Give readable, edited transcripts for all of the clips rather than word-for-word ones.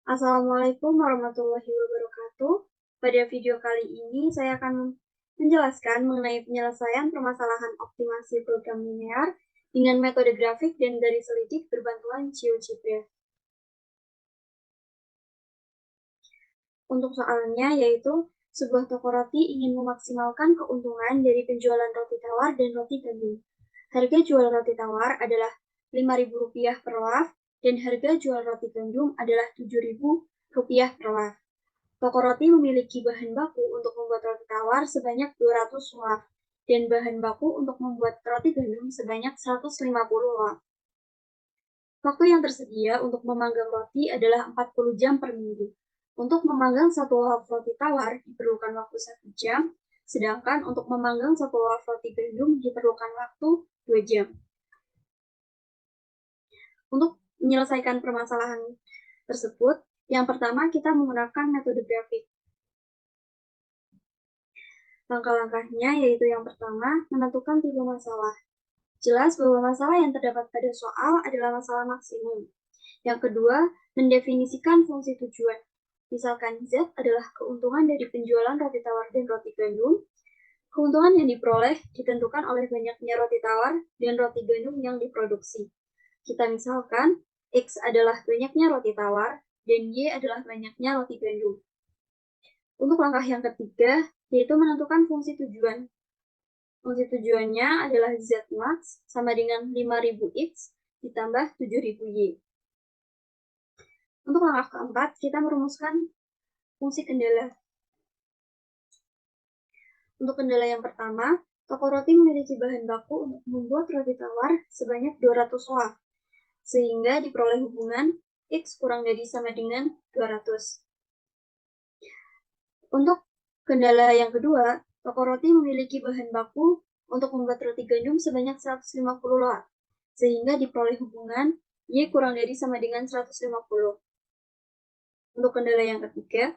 Assalamualaikum warahmatullahi wabarakatuh. Pada video kali ini, saya akan menjelaskan mengenai penyelesaian permasalahan optimasi program linear dengan metode grafik dan garis selidik berbantuan GeoGebra. Untuk soalnya, yaitu sebuah toko roti ingin memaksimalkan keuntungan dari penjualan roti tawar dan roti gandum. Harga jual roti tawar adalah Rp5.000 per laf, dan harga jual roti gandum adalah Rp7.000 per laf. Toko roti memiliki bahan baku untuk membuat roti tawar sebanyak 200 laf dan bahan baku untuk membuat roti gandum sebanyak 150 laf. Waktu yang tersedia untuk memanggang roti adalah 40 jam per minggu. Untuk memanggang satu laf roti tawar diperlukan waktu 1 jam, sedangkan untuk memanggang satu laf roti gandum diperlukan waktu 2 jam. Untuk menyelesaikan permasalahan tersebut, yang pertama kita menggunakan metode grafik. Langkah-langkahnya yaitu yang pertama, menentukan tipe masalah. Jelas bahwa masalah yang terdapat pada soal adalah masalah maksimum. Yang kedua, mendefinisikan fungsi tujuan. Misalkan Z adalah keuntungan dari penjualan roti tawar dan roti gandum. Keuntungan yang diperoleh ditentukan oleh banyaknya roti tawar dan roti gandum yang diproduksi. Kita misalkan, X adalah banyaknya roti tawar dan Y adalah banyaknya roti gandum. Untuk langkah yang ketiga, yaitu menentukan fungsi tujuan. Fungsi tujuannya adalah Zmax sama dengan 5.000X ditambah 7.000Y. Untuk langkah keempat, kita merumuskan fungsi kendala. Untuk kendala yang pertama, toko roti memiliki bahan baku untuk membuat roti tawar sebanyak 200 laf, sehingga diperoleh hubungan X kurang dari sama dengan 200. Untuk kendala yang kedua, toko roti memiliki bahan baku untuk membuat roti gandum sebanyak 150 laf, sehingga diperoleh hubungan Y kurang dari sama dengan 150. Untuk kendala yang ketiga,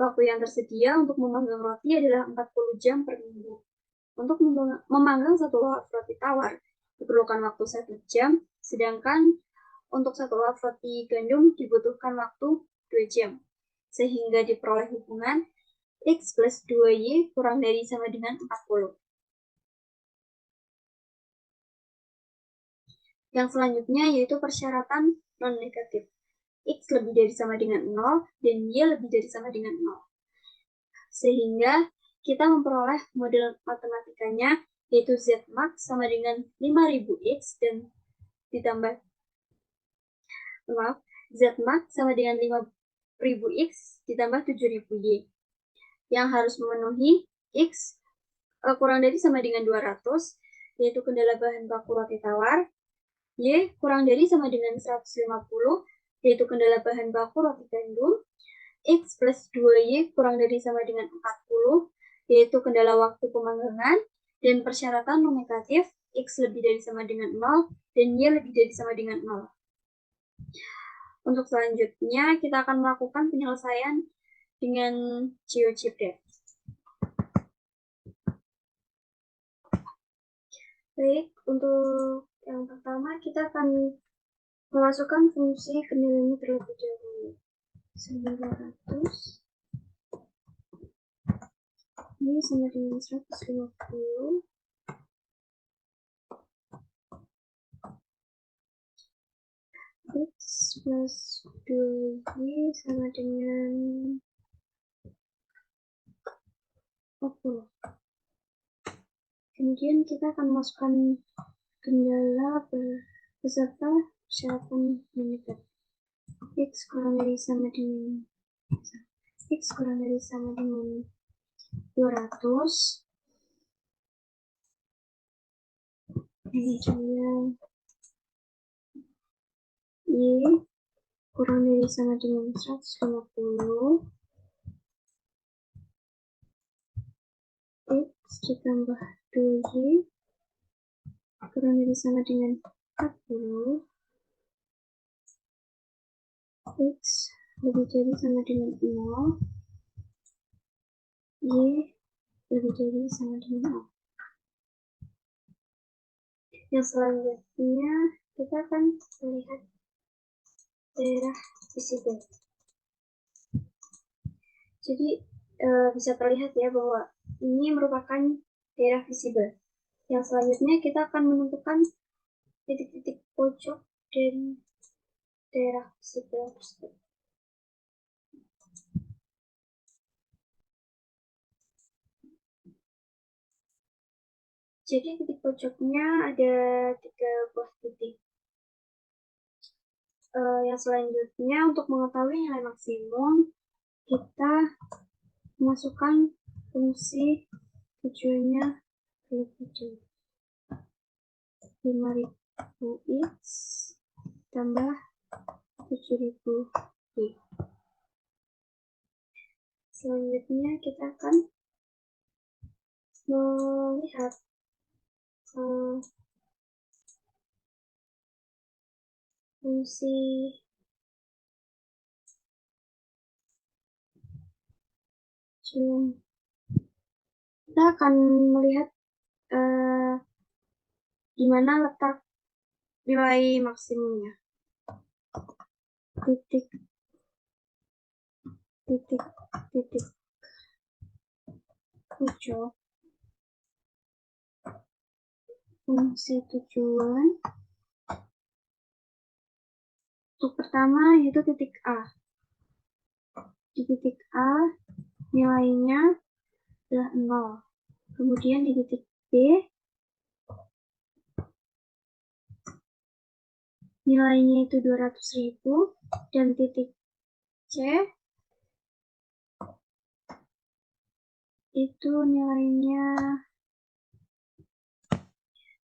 waktu yang tersedia untuk memanggang roti adalah 40 jam per minggu. Untuk memanggang satu laf roti tawar diperlukan waktu 1 jam, sedangkan untuk satu laf roti gandum dibutuhkan waktu 2 jam, sehingga diperoleh hubungan X plus 2Y kurang dari sama dengan 40. Yang selanjutnya yaitu persyaratan non-negatif. X lebih dari sama dengan 0 dan Y lebih dari sama dengan 0. Sehingga kita memperoleh model matematikanya yaitu Zmax sama dengan 5.000X dan ditambah Zmax sama dengan 5.000X ditambah 7.000Y yang harus memenuhi X kurang dari sama dengan 200, yaitu kendala bahan baku roti tawar, Y kurang dari sama dengan 150, yaitu kendala bahan baku roti gandum, X plus 2Y kurang dari sama dengan 40, yaitu kendala waktu pemanggangan, dan persyaratan non negatif X lebih dari sama dengan 0, dan Y lebih dari sama dengan 0. Untuk selanjutnya, kita akan melakukan penyelesaian dengan GeoGebra. Baik, untuk yang pertama kita akan memasukkan fungsi kendalanya terlebih dahulu. 900 ini sama dengan 150 X plus 2Y sama dengan 40. Kemudian kita akan masukkan kendala beserta persyaratan negatif. X kurang dari sama dengan 200. Kemudian Y kurang dari sama dengan 150. X ditambah 2Y kurang dari sama dengan 40. X lebih dari sama dengan 0. Y lebih dari sama dengan 0. Yang selanjutnya kita akan melihat daerah visible. Jadi bisa terlihat ya bahwa ini merupakan daerah visible. Yang selanjutnya kita akan menentukan titik-titik pojok dari daerah visible tersebut. Jadi titik pojoknya ada 3 buah titik. Yang selanjutnya untuk mengetahui nilai maksimum, kita masukkan fungsi tujuannya ke 5000x tambah 7000y. Selanjutnya kita akan melihat fungsi kita akan melihat di mana letak nilai maksimumnya. Titik pojok fungsi tujuan. Untuk pertama yaitu titik A. Di titik A nilainya adalah 0. Kemudian di titik B nilainya itu 200.000 dan titik C itu nilainya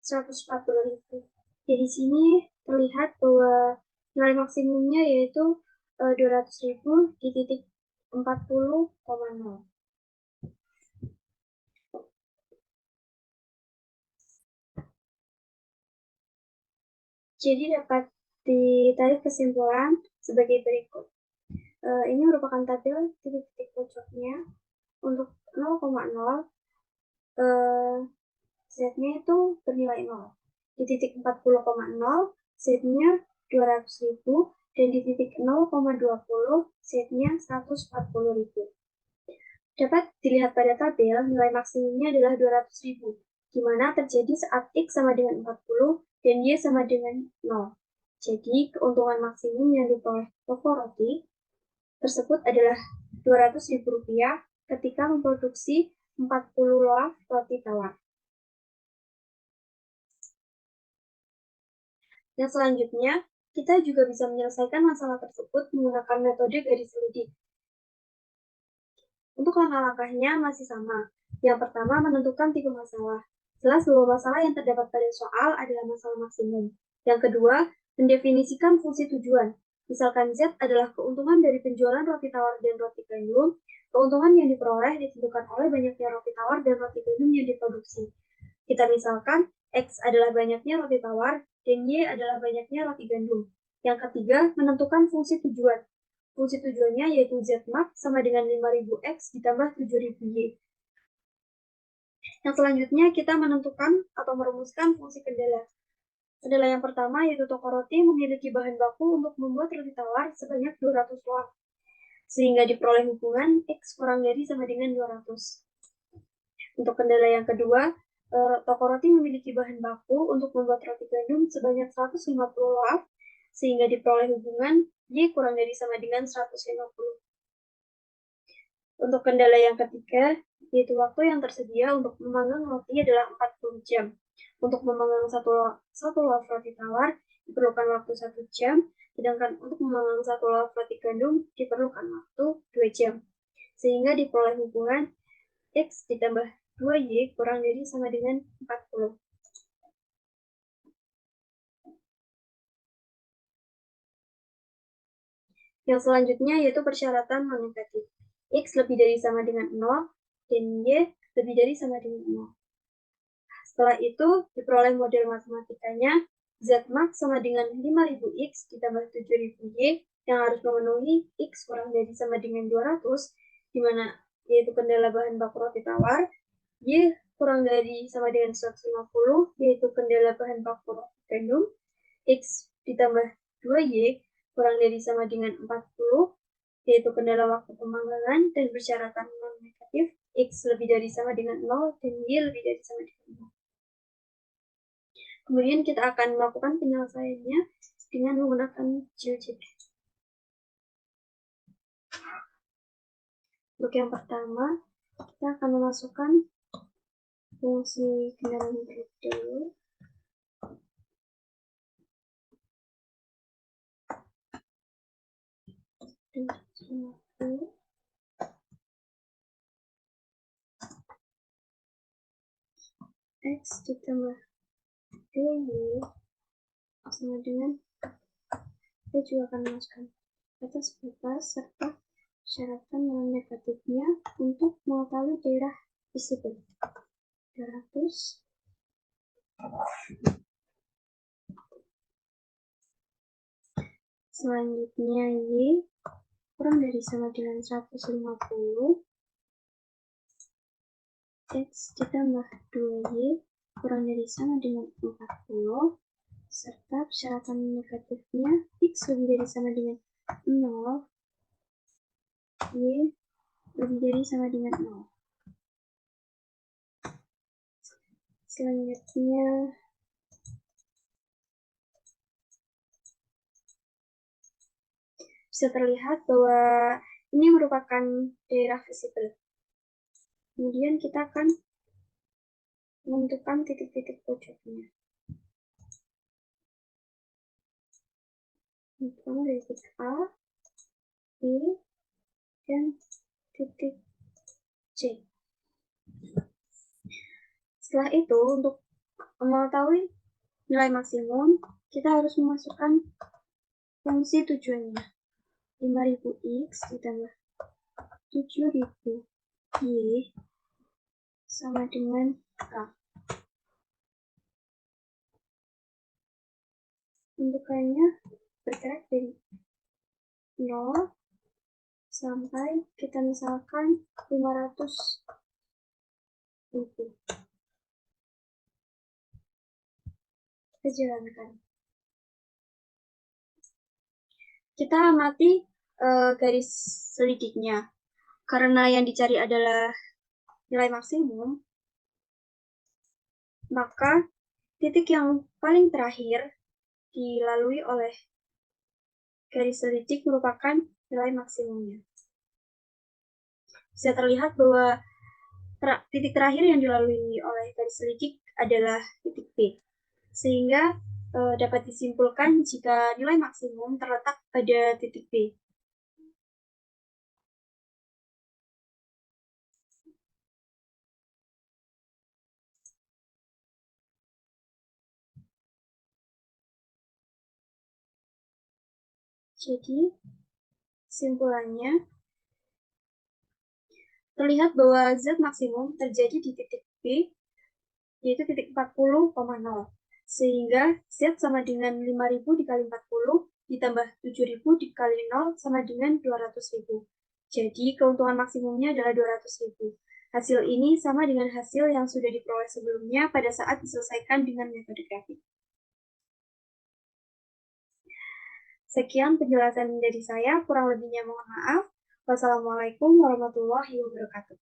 140.000. Jadi sini terlihat bahwa nilai maksimumnya yaitu 200.000 di titik 40,0. Jadi dapat ditarik kesimpulan sebagai berikut. Ini merupakan tabel titik-titik pojoknya. Untuk 0,0 Z-nya itu bernilai 0. Di titik 40,0 Z-nya 200.000 dan di titik 0,20 Z-nya 140.000. Dapat dilihat pada tabel nilai maksimumnya adalah 200.000, di mana terjadi saat X sama dengan 40 dan Y sama dengan 0. Jadi keuntungan maksimum yang diperoleh toko roti tersebut adalah Rp200.000 ketika memproduksi 40 loaf roti tawar. Yang selanjutnya, kita juga bisa menyelesaikan masalah tersebut menggunakan metode garis lidik. Untuk langkah-langkahnya masih sama. Yang pertama, menentukan tipe masalah. Jelas bahwa masalah yang terdapat pada soal adalah masalah maksimum. Yang kedua, mendefinisikan fungsi tujuan. Misalkan Z adalah keuntungan dari penjualan roti tawar dan roti gandum. Keuntungan yang diperoleh ditentukan oleh banyaknya roti tawar dan roti gandum yang diproduksi. Kita misalkan X adalah banyaknya roti tawar dan Y adalah banyaknya roti gandum. Yang ketiga, menentukan fungsi tujuan. Fungsi tujuannya yaitu Z-max sama dengan 5000X ditambah 7000Y. Yang selanjutnya kita menentukan atau merumuskan fungsi kendala. Kendala yang pertama yaitu toko roti memiliki bahan baku untuk membuat roti tawar sebanyak 200 watt, sehingga diperoleh hubungan X kurang dari sama dengan 200. Untuk kendala yang kedua, toko roti memiliki bahan baku untuk membuat roti gandum sebanyak 150 watt, sehingga diperoleh hubungan Y kurang dari sama dengan 150. Untuk kendala yang ketiga, yaitu waktu yang tersedia untuk memanggang roti adalah 40 jam. Untuk memanggang satu loaf roti tawar diperlukan waktu 1 jam, sedangkan untuk memanggang satu loaf roti gandum diperlukan waktu 2 jam. Sehingga diperoleh hubungan X ditambah 2Y kurang dari sama dengan 40. Yang selanjutnya yaitu persyaratan non-negatif. X lebih dari sama dengan 0 dan Y lebih dari sama dengan 0. Setelah itu, diperoleh model matematikanya Z-max sama dengan 5000X ditambah 7000Y yang harus memenuhi X kurang dari sama dengan 200, di mana yaitu kendala bahan baku roti tawar, Y kurang dari sama dengan 150, yaitu kendala bahan baku roti gandum, X ditambah 2Y kurang dari sama dengan 40, yaitu kendala waktu pemanggangan dan persyaratan non-negatif, X lebih dari sama dengan 0 dan Y lebih dari sama dengan 0. Kemudian kita akan melakukan penyelesaiannya dengan menggunakan GeoGebra. Untuk yang pertama, kita akan memasukkan fungsi kendaraan dulu. X ditambah 2Y sama dengan kita juga akan memasukkan batas-batas serta persyaratan non-negatifnya untuk mengetahui daerah visible. 200 selanjutnya Y kurang dari sama dengan 150 X ditambah 2Y kurang dari sama dengan 40 serta persyaratan negatifnya X lebih dari sama dengan 0 Y lebih dari sama dengan 0. Selanjutnya bisa terlihat bahwa ini merupakan daerah visible. Kemudian kita akan menentukan titik-titik pojoknya. Pertama dari titik A, B, dan titik C. Setelah itu, untuk mengetahui nilai maksimum, kita harus memasukkan fungsi tujuannya. 5000X ditambah 7000Y sama dengan K. Bentukannya bergerak dari 0 sampai kita misalkan 500.000. Kita jalankan. Kita amati garis selidiknya. Karena yang dicari adalah nilai maksimum, maka titik yang paling terakhir dilalui oleh garis selidik merupakan nilai maksimumnya. Bisa terlihat bahwa titik terakhir yang dilalui oleh garis selidik adalah titik B. Sehingga dapat disimpulkan jika nilai maksimum terletak pada titik B. Jadi, kesimpulannya, terlihat bahwa Z maksimum terjadi di titik B, yaitu titik 40,0. Sehingga Z sama dengan 5000 dikali 40 ditambah 7000 dikali 0 sama dengan 200.000. Jadi keuntungan maksimumnya adalah 200.000. Hasil ini sama dengan hasil yang sudah diperoleh sebelumnya pada saat diselesaikan dengan metode grafik. Sekian penjelasan dari saya, kurang lebihnya mohon maaf. Wassalamualaikum warahmatullahi wabarakatuh.